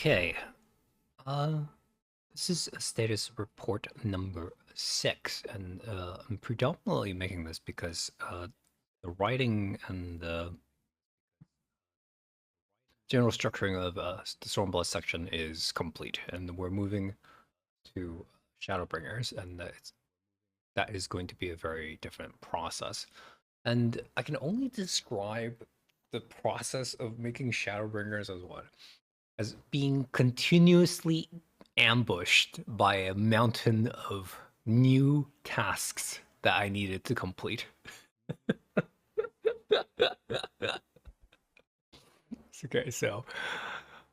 Okay. Uh, this is a status report number 6, and I'm predominantly making this because the writing and the general structuring of the Stormblood section is complete, and we're moving to Shadowbringers, and that is going to be a very different process. And I can only describe the process of making Shadowbringers as what? As being continuously ambushed by a mountain of new tasks that I needed to complete. Okay, so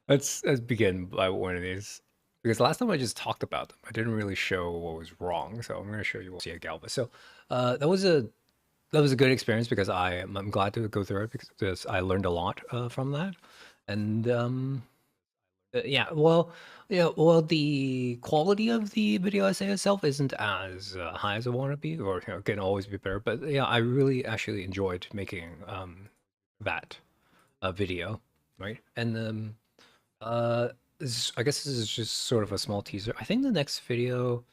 let's begin by one of these. Because last time I just talked about them, I didn't really show what was wrong. So I'm going to show you what see Galva. So that was a good experience because I'm glad to go through it because I learned a lot from that, and the quality of the video essay itself isn't as high as I want to be, or can always be better. But yeah, I really actually enjoyed making that video, right? And uh, I guess this is just sort of a small teaser. I think the next video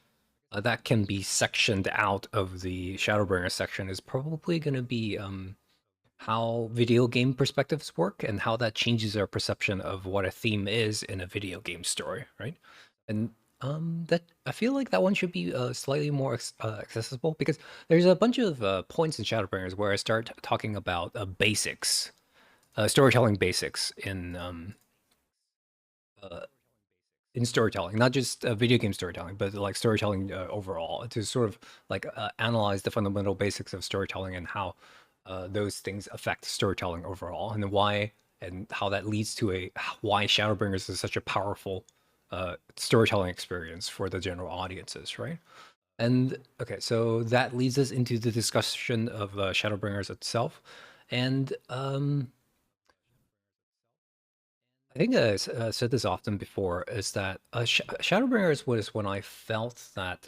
that can be sectioned out of the Shadowbringer section is probably going to be how video game perspectives work and how that changes our perception of what a theme is in a video game story, right? And that I feel like that one should be slightly more accessible because there's a bunch of points in Shadowbringers where I start talking about basics, storytelling basics uh, in storytelling, not just video game storytelling, but like storytelling overall, to sort of like analyze the fundamental basics of storytelling and how those things affect storytelling overall, and how that leads to why Shadowbringers is such a powerful storytelling experience for the general audiences, right? And okay, so that leads us into the discussion of Shadowbringers itself, and I think I said this often before, is that Shadowbringers was when I felt that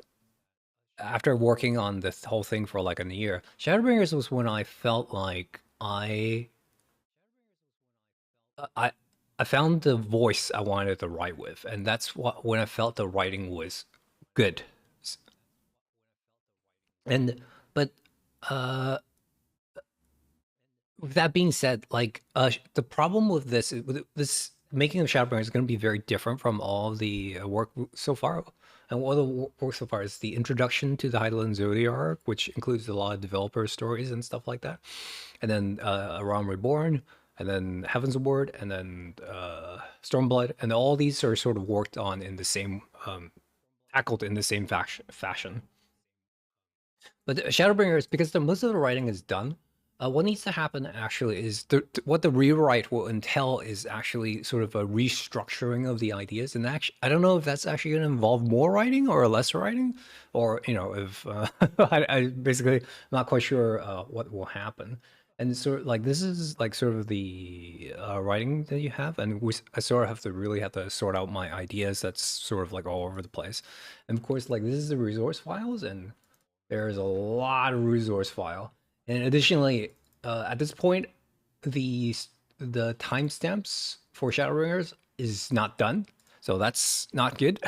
after working on this whole thing for like a year, Shadowbringers was when I felt like I I found the voice I wanted to write with, and that's what when I felt the writing was good. And but uh with that being said, like the problem with this making of Shadowbringers is going to be very different from all the work so far. And all the work so far is the introduction to the Hydaelyn Zodiac, which includes a lot of developer stories and stuff like that. And then A Realm Reborn, and then Heaven's Ward, and then Stormblood, and all these are sort of worked on in the same, tackled in the same fashion. But Shadowbringers, because most of the writing is done, what needs to happen actually is what the rewrite will entail is actually sort of a restructuring of the ideas. And actually, I don't know if that's actually going to involve more writing or less writing, or if I basically not quite sure what will happen. And so, like, this is like sort of the writing that you have, and I sort of have to sort out my ideas. That's sort of like all over the place. And of course, like this is the resource files, and there's a lot of resource file. And additionally, at this point, the the timestamps for Shadowbringers is not done, so that's not good.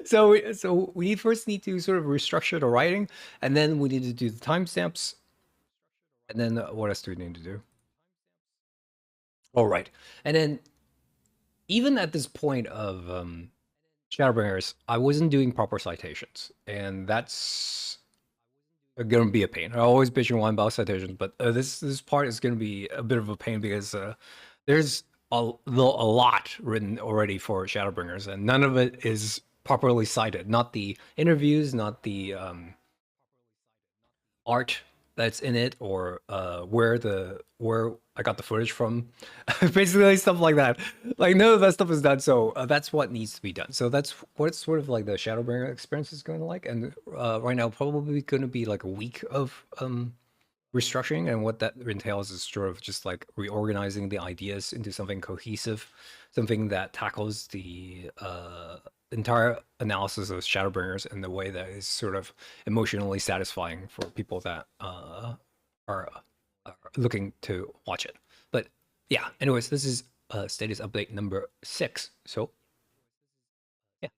So we first need to sort of restructure the writing, and then we need to do the timestamps, and then what else do we need to do? All right, and then even at this point of Shadowbringers, I wasn't doing proper citations, and that's gonna be a pain. I always bitch and whine about citations, but this part is gonna be a bit of a pain because there's a lot written already for Shadowbringers, and none of it is properly cited. Not the interviews, not the art that's in it, or where I got the footage from, basically stuff like that. Like none of that stuff is done, so that's what needs to be done. So that's what sort of like the Shadowbringer experience is going to like, and right now probably going to be like a week of restructuring, and what that entails is sort of just like reorganizing the ideas into something cohesive, something that tackles the entire analysis of Shadowbringers in the way that is sort of emotionally satisfying for people that are looking to watch it. But yeah, anyways, this is status update number 6. So yeah,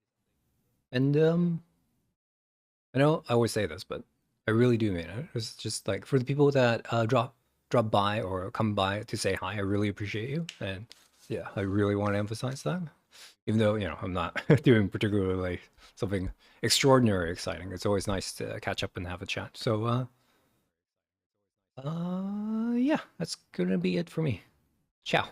and I know I always say this, but I really do mean it. It's just like for the people that drop by or come by to say hi, I really appreciate you, and yeah, I really want to emphasize that. Even though I'm not doing particularly something extraordinary exciting, it's always nice to catch up and have a chat. So yeah, that's gonna be it for me. Ciao.